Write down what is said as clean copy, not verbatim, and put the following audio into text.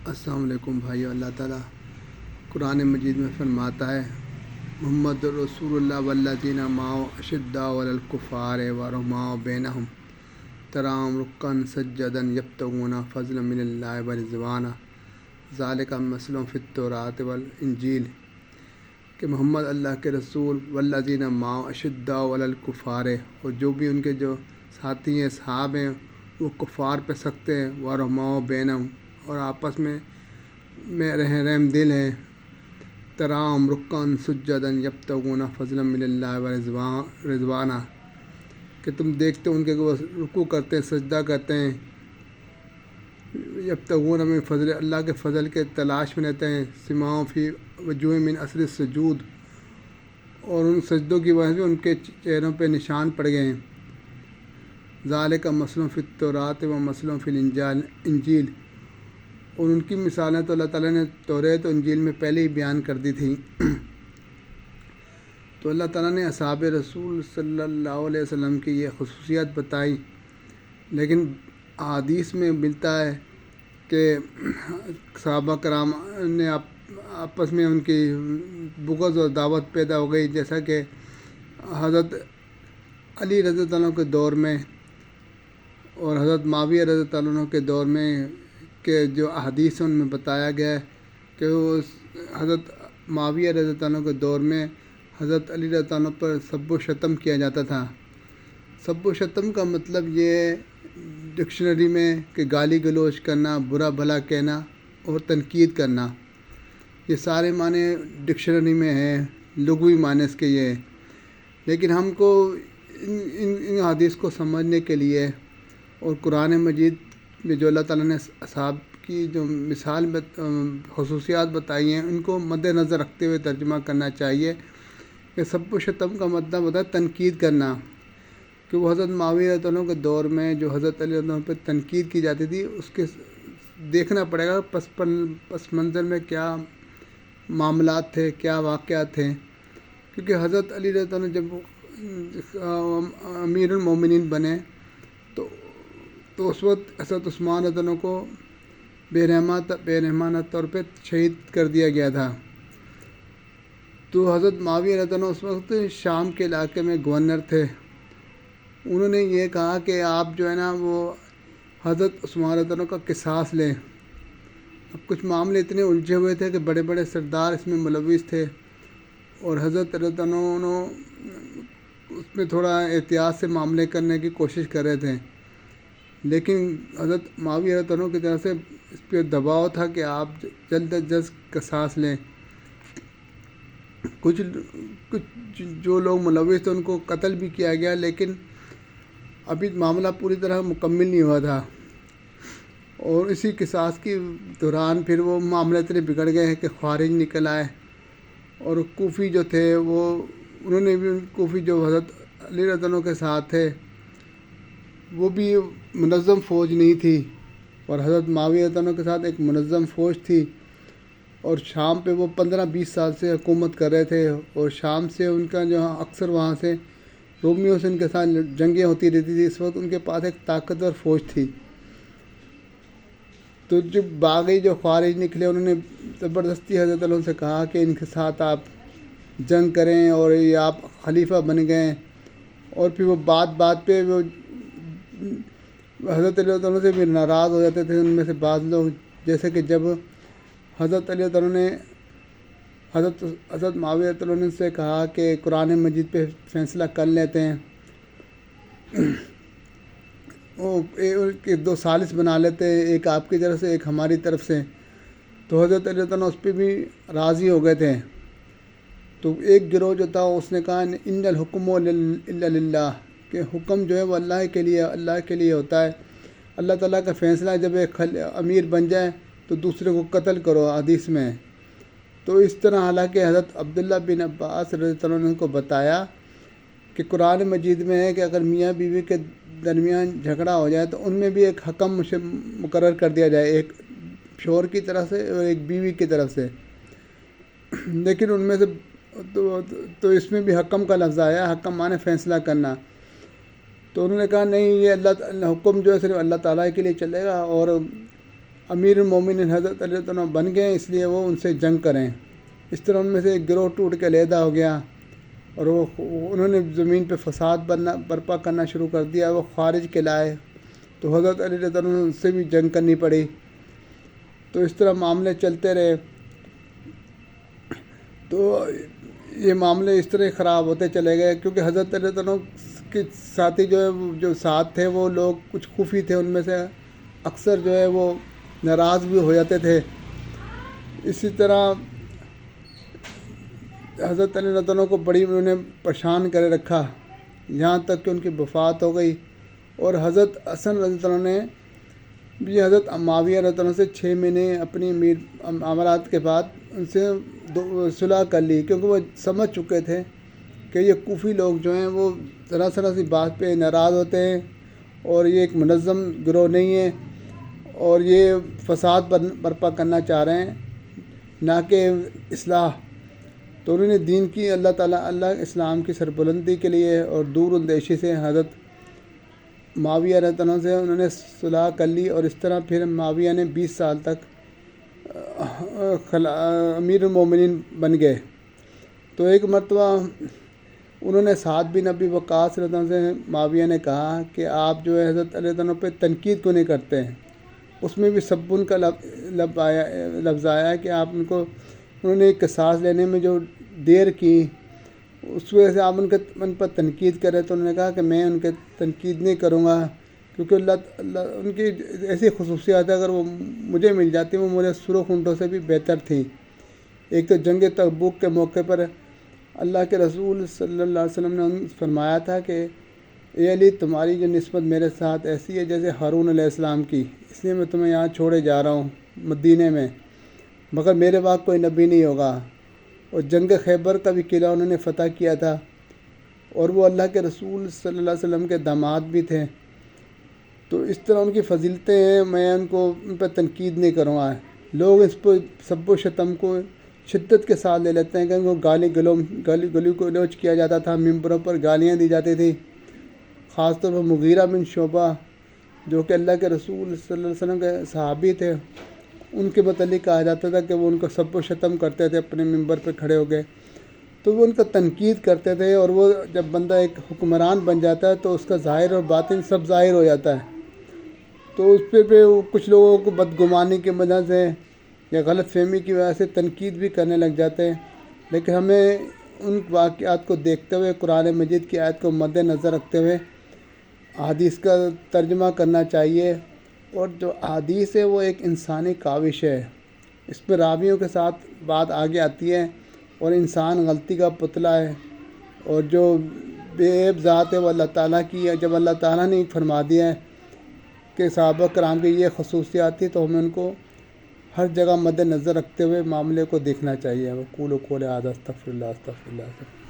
السلام علیکم بھائیو۔ اللہ تعالیٰ قرآن مجید میں فرماتا ہے محمد رسول اللہ والذین معہ اشداء علی الکفار ورحماء بینہم تراہم رکعا سجدا یبتغون فضلا من اللہ ورضوانا ذالک مثلهم فی التوراۃ والانجیل، کہ محمد اللہ کے رسول والذین معہ اشداء علی الکفار، اور جو بھی ان کے جو ساتھی ہیں اصحاب ہیں وہ کفار پہ سخت ہیں، ورحماء بینہم، اور آپس میں رحم دل ہیں، تراہم رکعا سجدا یبتغون فضلا من اللہ ورضوانا، کہ تم دیکھتے ان کے وہ رکوع کرتے ہیں، سجدہ کرتے ہیں، یبتغون من فضل، اللہ کے فضل کے تلاش میں رہتے ہیں، سماؤں فی وجوہ من اثر السجود، اور ان سجدوں کی وجہ سے ان کے چہروں پہ نشان پڑ گئے ہیں، ذالک مثل فی التوراۃ و مثل فی الانجیل، اور ان کی مثالیں تو اللہ تعالیٰ نے توریت و انجیل میں پہلے ہی بیان کر دی تھیں۔ تو اللہ تعالیٰ نے اصحاب رسول صلی اللہ علیہ وسلم کی یہ خصوصیات بتائی، لیکن احادیث میں ملتا ہے کہ صحابہ کرام نے آپس میں ان کی بغض اور دعوت پیدا ہو گئی، جیسا کہ حضرت علی رضی اللہ عنہ کے دور میں اور حضرت معاویہ رضی اللہ عنہ کے دور میں، کہ جو احادیث ان میں بتایا گیا ہے کہ وہ حضرت معاویہ رضی اللہ عنہ کے دور میں حضرت علی رضی اللہ عنہ پر سب و شتم کیا جاتا تھا۔ سب و شتم کا مطلب یہ ہے ڈکشنری میں کہ گالی گلوچ کرنا، برا بھلا کہنا اور تنقید کرنا، یہ سارے معنی ڈکشنری میں ہیں، لغوی معنی اس کے یہ ہے۔ لیکن ہم کو ان حدیث کو سمجھنے کے لیے اور قرآن مجید میں جو اللہ تعالیٰ نے اصحاب کی جو مثال خصوصیات بتائی ہیں ان کو مد نظر رکھتے ہوئے ترجمہ کرنا چاہیے، کہ سب و شتم کا مطلب ہوتا ہے تنقید کرنا، کہ وہ حضرت معاویہ رضی اللہ عنہ کے دور میں جو حضرت علی رضی اللہ عنہ پہ تنقید کی جاتی تھی، اس کے دیکھنا پڑے گا پس منظر میں کیا معاملات تھے، کیا واقعات تھے، کیونکہ حضرت علی رضی اللہ عنہ جب امیر المومنین بنے تو اس وقت حضرت عثمان رضی اللہ عنہ کو بے رحمانہ طور پہ شہید کر دیا گیا تھا۔ تو حضرت معاویہ رضی اللہ عنہ اس وقت شام کے علاقے میں گورنر تھے، انہوں نے یہ کہا کہ آپ جو ہے نا وہ حضرت عثمان رضی اللہ عنہ کا قصاص لیں۔ اب کچھ معاملے اتنے الجھے ہوئے تھے کہ بڑے بڑے سردار اس میں ملوث تھے، اور حضرت رضی اللہ عنہ اس میں تھوڑا احتیاط سے معاملے کرنے کی کوشش کر رہے تھے، لیکن حضرت معاویہ رضی اللہ عنہ کی طرف سے اس پہ دباؤ تھا کہ آپ جلد از جلد قصاص لیں۔ کچھ جو لوگ ملوث تھے ان کو قتل بھی کیا گیا، لیکن ابھی معاملہ پوری طرح مکمل نہیں ہوا تھا، اور اسی قصاص کی دوران پھر وہ معاملے اتنے بگڑ گئے ہیں کہ خوارج نکل آئے، اور کوفی جو تھے انہوں نے بھی کوفی جو حضرت علی رضی اللہ عنہ کے ساتھ تھے وہ بھی منظم فوج نہیں تھی، اور حضرت معاویہ رضی اللہ عنہ کے ساتھ ایک منظم فوج تھی، اور شام پہ وہ 15-20 سال سے حکومت کر رہے تھے، اور شام سے ان کا جو اکثر وہاں سے رومیوں سے ان کے ساتھ جنگیں ہوتی رہتی تھی، اس وقت ان کے پاس ایک طاقتور فوج تھی۔ تو جو باغی جو خوارج نکلے انہوں نے زبردستی حضرت علیہ سے کہا کہ ان کے ساتھ آپ جنگ کریں، اور یہ آپ خلیفہ بن گئے، اور پھر وہ بات پہ وہ حضرت علیہ عنہ سے بھی ناراض ہو جاتے تھے۔ ان میں سے بعض لوگ، جیسے کہ جب حضرت علیہ عنہ نے حضرت معاویہ رضی اللہ عنہ سے کہا کہ قرآن مجید پہ فیصلہ کر لیتے ہیں، وہ دو ثالث بنا لیتے ہیں، ایک آپ کی طرف سے ایک ہماری طرف سے، تو حضرت علیہ عنہ اس پہ بھی راضی ہو گئے تھے۔ تو ایک گروہ جو تھا اس نے کہا ان الحکم الا للہ، کہ حکم جو ہے وہ اللہ کے لیے ہوتا ہے، اللہ تعالیٰ کا فیصلہ ہے، جب ایک امیر بن جائے تو دوسرے کو قتل کرو، حدیث میں۔ تو اس طرح حالانکہ حضرت عبداللہ بن عباس رضی اللہ عنہ کو بتایا کہ قرآن مجید میں ہے کہ اگر میاں بیوی کے درمیان جھگڑا ہو جائے تو ان میں بھی ایک حکم مقرر کر دیا جائے، ایک شوہر کی طرف سے اور ایک بیوی کی طرف سے، لیکن ان میں سے تو اس میں بھی حکم کا لفظ آیا، حکم مانے فیصلہ کرنا۔ تو انہوں نے کہا نہیں، یہ اللہ حکم جو ہے صرف اللہ تعالیٰ کے لیے چلے گا، اور امیر المومنین حضرت علی رضی اللہ عنہ بن گئے، اس لیے وہ ان سے جنگ کریں۔ اس طرح ان میں سے ایک گروہ ٹوٹ کے علیحدہ ہو گیا اور انہوں نے زمین پہ فساد برپا کرنا شروع کر دیا، وہ خارج کے لائے، تو حضرت علی رضی اللہ عنہ ان سے بھی جنگ کرنی پڑی۔ تو اس طرح معاملے چلتے رہے، تو یہ معاملے اس طرح خراب ہوتے چلے گئے، کیونکہ حضرت علی رضی اللہ عنہ کے ساتھی جو ساتھ تھے وہ لوگ کچھ خفی تھے، ان میں سے اکثر جو ہے وہ ناراض بھی ہو جاتے تھے۔ اسی طرح حضرت علی رضی اللہ عنہ کو بڑی انہوں نے پریشان کرے رکھا، یہاں تک کہ ان کی وفات ہو گئی۔ اور حضرت حسن رضی اللہ عنہ نے بھی حضرت معاویہ رضی اللہ عنہ سے 6 مہینے اپنی امارات کے بعد ان سے صلح کر لی، کیونکہ وہ سمجھ چکے تھے کہ یہ کوفی لوگ جو ہیں وہ ذرا سی بات پہ ناراض ہوتے ہیں اور یہ ایک منظم گروہ نہیں ہے، اور یہ فساد برپا کرنا چاہ رہے ہیں، نہ کہ اصلاح۔ تو انہوں نے دین کی اللہ اسلام کی سربلندی کے لیے اور دور اندیشی سے حضرت معاویہ رضی اللہ عنہ سے انہوں نے صلح کر لی، اور اس طرح پھر معاویہ نے 20 سال تک امیر المومنین بن گئے۔ تو ایک مرتبہ انہوں نے سعد بن ابی وقاص رضی اللہ عنہ سے معاویہ نے کہا کہ آپ جو ہے حضرت علی رضی اللہ عنہ پہ تنقید کیوں نہیں کرتے ہیں؟ اس میں بھی سبن کا لفظ آیا کہ آپ انہوں نے ایک قصاص لینے میں جو دیر کی، اس وجہ سے آپ ان پر تنقید کرے۔ تو انہوں نے کہا کہ میں ان کے تنقید نہیں کروں گا، کیونکہ اللہ ان کی ایسی خصوصیات ہے، اگر وہ مجھے مل جاتی وہ مجھے سرخ اونٹوں سے بھی بہتر تھی۔ ایک تو جنگ تبوک کے موقع پر اللہ کے رسول صلی اللہ علیہ وسلم نے فرمایا تھا کہ اے علی، تمہاری جو نسبت میرے ساتھ ایسی ہے جیسے ہارون علیہ السلام کی، اس لیے میں تمہیں یہاں چھوڑے جا رہا ہوں مدینے میں، مگر میرے بعد کوئی نبی نہیں ہوگا۔ اور جنگ خیبر کا بھی قلعہ انہوں نے فتح کیا تھا، اور وہ اللہ کے رسول صلی اللہ علیہ وسلم کے داماد بھی تھے۔ تو اس طرح ان کی فضیلتیں ہیں، میں ان پر تنقید نہیں کروں گا۔ لوگ اس پر سب و شتم کو شدت کے ساتھ لے لیتے ہیں کہ ان کو گالی گلوچ کیا جاتا تھا، ممبروں پر گالیاں دی جاتی تھی، خاص طور پر مغیرہ بن شعبہ جو کہ اللہ کے رسول صلی اللہ علیہ وسلم کے صحابی تھے، ان کے متعلق کہا جاتا تھا کہ وہ ان کو سب و شتم کرتے تھے اپنے ممبر پہ کھڑے ہو گئے، تو وہ ان کا تنقید کرتے تھے۔ اور وہ جب بندہ ایک حکمران بن جاتا ہے تو اس کا ظاہر اور باطن سب ظاہر ہو جاتا ہے، تو اس پہ کچھ لوگوں کو بدگمانی کی وجہ سے یا غلط فہمی کی وجہ سے تنقید بھی کرنے لگ جاتے ہیں۔ لیکن ہمیں ان واقعات کو دیکھتے ہوئے، قرآن مجید کی آیت کو مد نظر رکھتے ہوئے احادیث کا ترجمہ کرنا چاہیے۔ اور جو احادیث ہے وہ ایک انسانی کاوش ہے، اس پہ راویوں کے ساتھ بات آگے آتی ہے، اور انسان غلطی کا پتلا ہے، اور جو بے عیب ذات ہے وہ اللہ تعالیٰ کی ہے۔ جب اللہ تعالیٰ نے فرما دیا ہے کہ صحابہ کرام کی یہ خصوصیات تھی، تو ہمیں ان کو ہر جگہ مد نظر رکھتے ہوئے معاملے کو دیکھنا چاہیے۔ وقول قول ھذا استغفر اللہ۔